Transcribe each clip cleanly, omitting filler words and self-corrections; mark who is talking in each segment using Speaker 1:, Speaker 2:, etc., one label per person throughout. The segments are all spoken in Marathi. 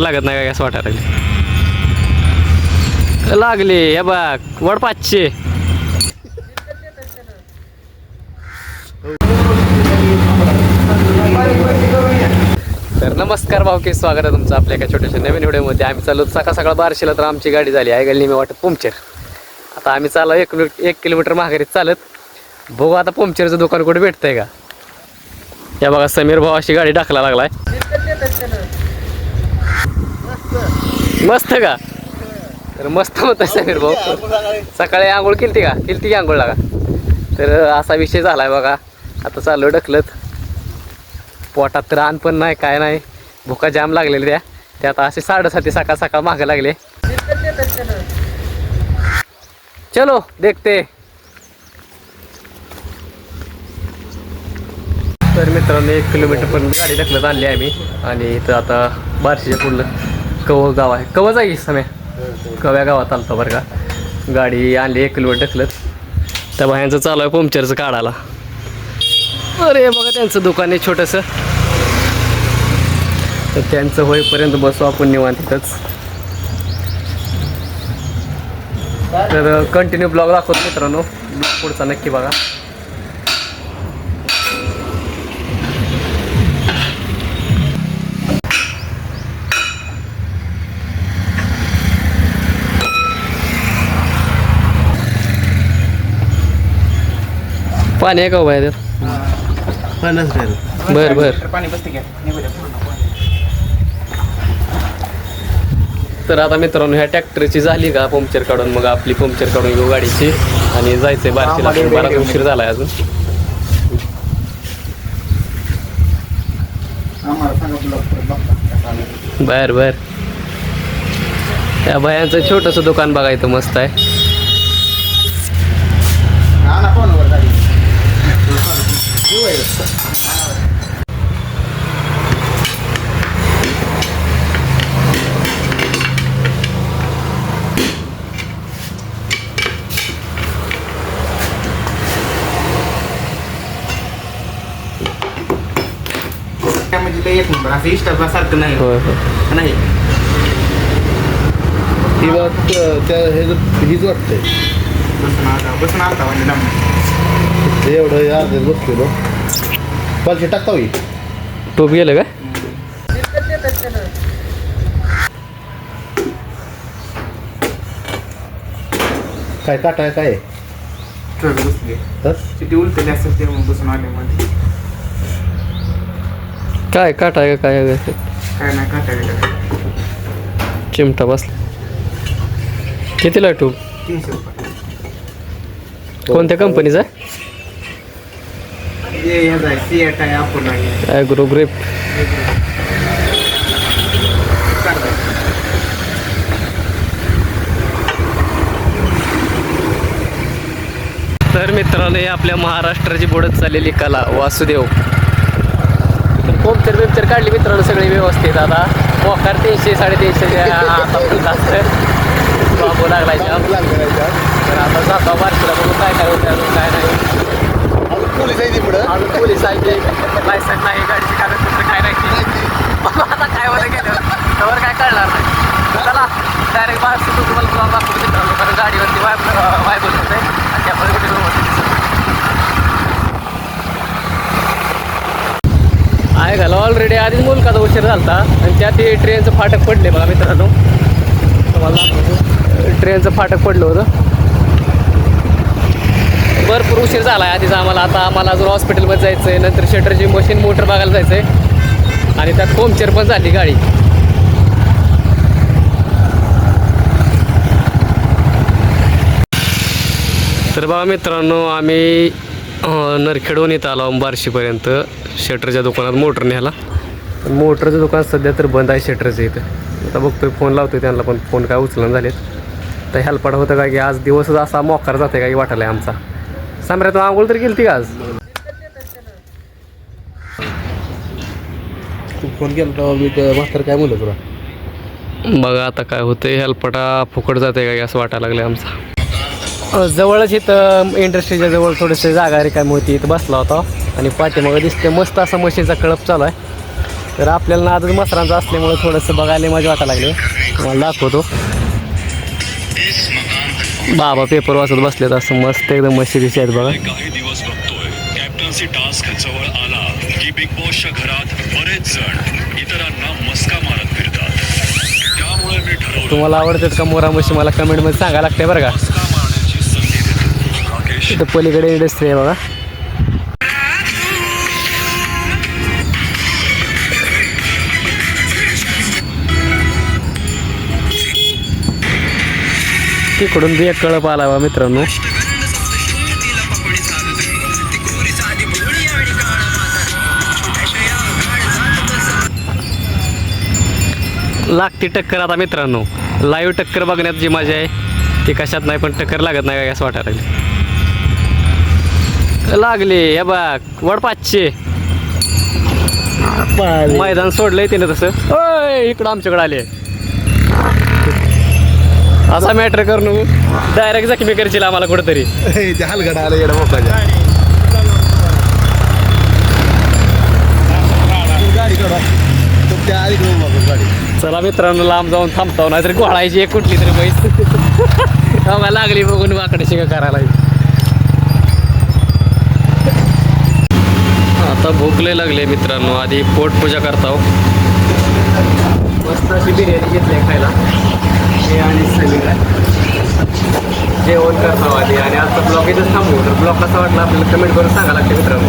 Speaker 1: लागत नाही काय असं वाटायला लागले हे बघ वड 500. तर नमस्कार भाऊकी, स्वागत आहे तुमचं आपल्या एका छोट्याशा नवीन व्हिडिओमध्ये. आम्ही चाललो सकाळ बारशीला, तर आमची गाडी झाली आहे गेली मी वाटत पंक्चर. आता आम्ही चाललो 1 किलोमीटर माघारी चालत. बघू आता पंक्चरचं दुकान कुठे भेटतंय का. या बघा समीर भाऊ अशी गाडी टाकला लागलाय. मस्त का? तर मस्त होतं समीर भाऊ. सकाळी आंघोळ केलती की आंघोळ लागा. तर असा विषय झालाय बघा. आता चाललो ढकलत. पोटात तर अन्न पण नाही काय नाही, भुका जाम लागलेल्या त्या आता असे 7:30 सकाळ मागे लागले. चलो देखते. तर मित्रांनो 1 किलोमीटर पण गाडी ढकलत आणली आम्ही. आणि इथं आता बार्शीच्या पुढलं कव गाव आहे. कवच आहे समय कव्या गावात आलतो बरं का. गाडी आणली 1 किलोमीटर ढकलत. त्या बायांचं चालू आहे पंक्चरचं काढायला. अरे बघा त्यांचं दुकान आहे छोटंसं. तर त्यांचं होईपर्यंत बसू आपण निवांत तिथंच. तर कंटिन्यू ब्लॉग दाखवतो मित्रांनो, पुढचा नक्की बघा. पाणी आहे का बाहेर? बर. तर आता मित्रांनो ह्या ट्रॅक्टरची झाली का पंक्चर काढून, मग आपली पंक्चर काढून घेऊ गाडीची आणि जायचंय बारशीला. बराच उशीर झालाय अजून. बर त्या बायांचं छोटंसं दुकान बघायचं मस्त आहे.
Speaker 2: म्हणजे एक नंबर असं इष्टा सारखं नाही. नाही
Speaker 3: ही बात त्या हीच वाटतंय.
Speaker 2: बसून आता म्हणजे
Speaker 3: एवढं यार बसलेलो पालखी टाकता होई.
Speaker 1: टोप गेलं का?
Speaker 3: काय काटाय काय
Speaker 2: बसले सिटी उलटली असेल ते बसून आल्यामध्ये.
Speaker 1: काय काटा आहे का काय?
Speaker 2: काय नाही काटा
Speaker 1: चिमटा बसला. कितीला टोप?
Speaker 2: 300 रुपये.
Speaker 1: कोणत्या कंपनीचा आहे?
Speaker 2: सिएट आहे, अपोलो आहे.
Speaker 1: Agro grape. तर मित्रांनो हे आपल्या महाराष्ट्राची बोडत चाललेली कला वासुदेव. तर पंक्चर काढली मित्रांनो सगळी व्यवस्थित. आता मोकार 300 350 बाबू लागलाय. तर आता जातो बारशीला, बघू काय होतं अजून काय नाही.
Speaker 3: पोलीस आहे पुढं.
Speaker 1: अजून पोलीस आहे, लायसन नाही, गाडीची कागदपत्र काय नाही. आता काय होतं गेलं त्यावर काय कळणार नाही. चला डायरेक्ट बाहेर तुम्हाला ब्लॉग दाखवतो मित्रांनो. कारण गाडीवरती वाय बोलत आहे आणि त्यामुळे कुठे आहे घाला. ऑलरेडी आधीच मुलकाचा उशीर झाला आणि त्यात ट्रेनचं फाटक पडले बघा मित्रांनो. तुम्हाला ट्रेनचं फाटक पडलं होतं. भरपूर उशीर झाला आहे आधीच आम्हाला. आता आम्हाला अजून हॉस्पिटलमध्ये जायचं आहे, नंतर शटरची मशीन मोटर बघायला जायचं आहे आणि त्यात पंक्चर पण झाली गाडी. तर बघा मित्रांनो आम्ही नरखेडहून इथं आलो बार्शीपर्यंत. शटरच्या दुकानात मोटर न्यायला. मोटरचं दुकान सध्या तर बंद आहे शटरचं इथं. आता बघतोय फोन लावतोय त्यांना, पण फोन काय उचलून झालेत. तर हेल्पाट होतं का की आज दिवसच असा मोकार जाते का की वाटायला आमचा. सामऱ्यातून आंघोळ तर गेली ती आज.
Speaker 3: तू फोन केला तेव्हा मी म्हातार काय म्हणलं तुला.
Speaker 1: बघा आता काय होतंय, हेल्पाटा फुकट जाते का असं वाटायला लागलं आमचा. जवळच इथं इंडस्ट्रीच्या जवळ थोडीशी जागा रिकामी होती, इथं बसला होता आणि पाठीमागं दिसते मस्त असा मशीनचा कळप चालू आहे. तर आपल्याला नादच मसरांचा असल्यामुळे थोडंसं बघायला मजा वाटायला लागले. तुम्हाला दाखवतो. बाबा पेपर वाचत बसलेत असं मस्त एकदम मशिदीशी आहेत बघा.
Speaker 4: काही दिवस बघतोय कॅप्टन्सी टास्क जवळ आला की बिग बॉसच्या घरात बरेच जण इतरांना मस्का मारत फिरतात. त्यामुळे मी ठरवलं
Speaker 1: तुम्हाला आवडतात का मोरा मशी मला कमेंटमध्ये सांगायला लागते बरं का.
Speaker 4: मस्का मारण्याची संधी देतो. राकेश
Speaker 1: इथं पलीकडे इंडस्ट्री आहे बघा. तिकडून बी एक कळप आला बा मित्रांनो. लागती टक्कर आता मित्रांनो. लाईव्ह टक्कर बघण्यात जी मजा आहे ती कशात नाही, पण टक्कर लागत नाही असं वाटायला लागले. हे बघ वड 500 मैदान सोडलंय तिने तसं. ओय इकडं आमच्याकडे आले. असा मॅटर करून डायरेक्ट जखमी करशील आम्हाला कुठंतरी.
Speaker 3: ते हलगडा आलं येडा मोकाच्या. गाडी काढा तुमच्या अलीकडे उभा करू गाडी.
Speaker 1: चला मित्रांनो लांब जाऊन थांबताव नाहीतरी घोळायची एक कुठली तरी म्हैस. आम्हाला लागली बघून वाकडे शिका करायला. आता भूक लय लागले मित्रांनो. आधी पोटपूजा करताव. मस्त अशी बिर्याणी घेतली खायला. हे आणि सगळं जेवण करतो आधी. आणि आता ब्लॉग इथंच थांबू. तर ब्लॉग कसा वाटला आपल्याला कमेंट करून सांगा लागते मित्रांनो.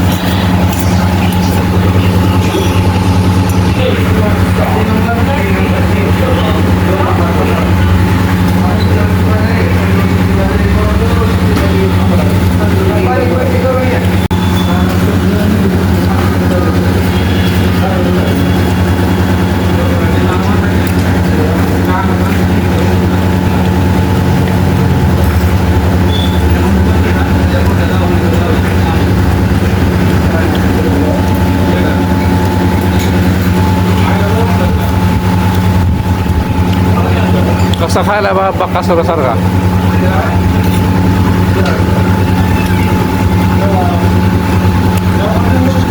Speaker 2: कसा खायला बा बक्का सारखा.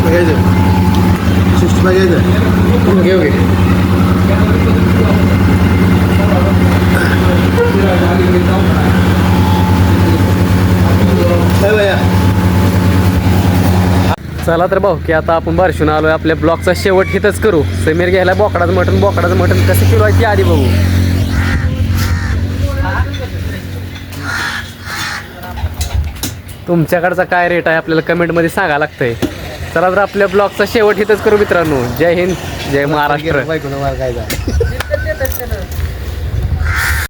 Speaker 3: घ्यायचं 65 घ्यायचं.
Speaker 1: घेऊ घे.
Speaker 3: काय बाया
Speaker 1: चला तर भाऊ की आता आपण बारशून आलोय. आपल्या ब्लॉगचा शेवट हिथंच करू. समीर घ्यायला बोकडाचं मटण कसं किलो आहे ती आधी बघू. तुमच्याकडचा काय रेट आहे आपल्याला कमेंटमध्ये सांगा लागतंय. चला तर आपल्या ब्लॉगचा शेवट हिथंच करू मित्रांनो. जय हिंद जय महाराष्ट्र.
Speaker 3: बायकोनं मार काय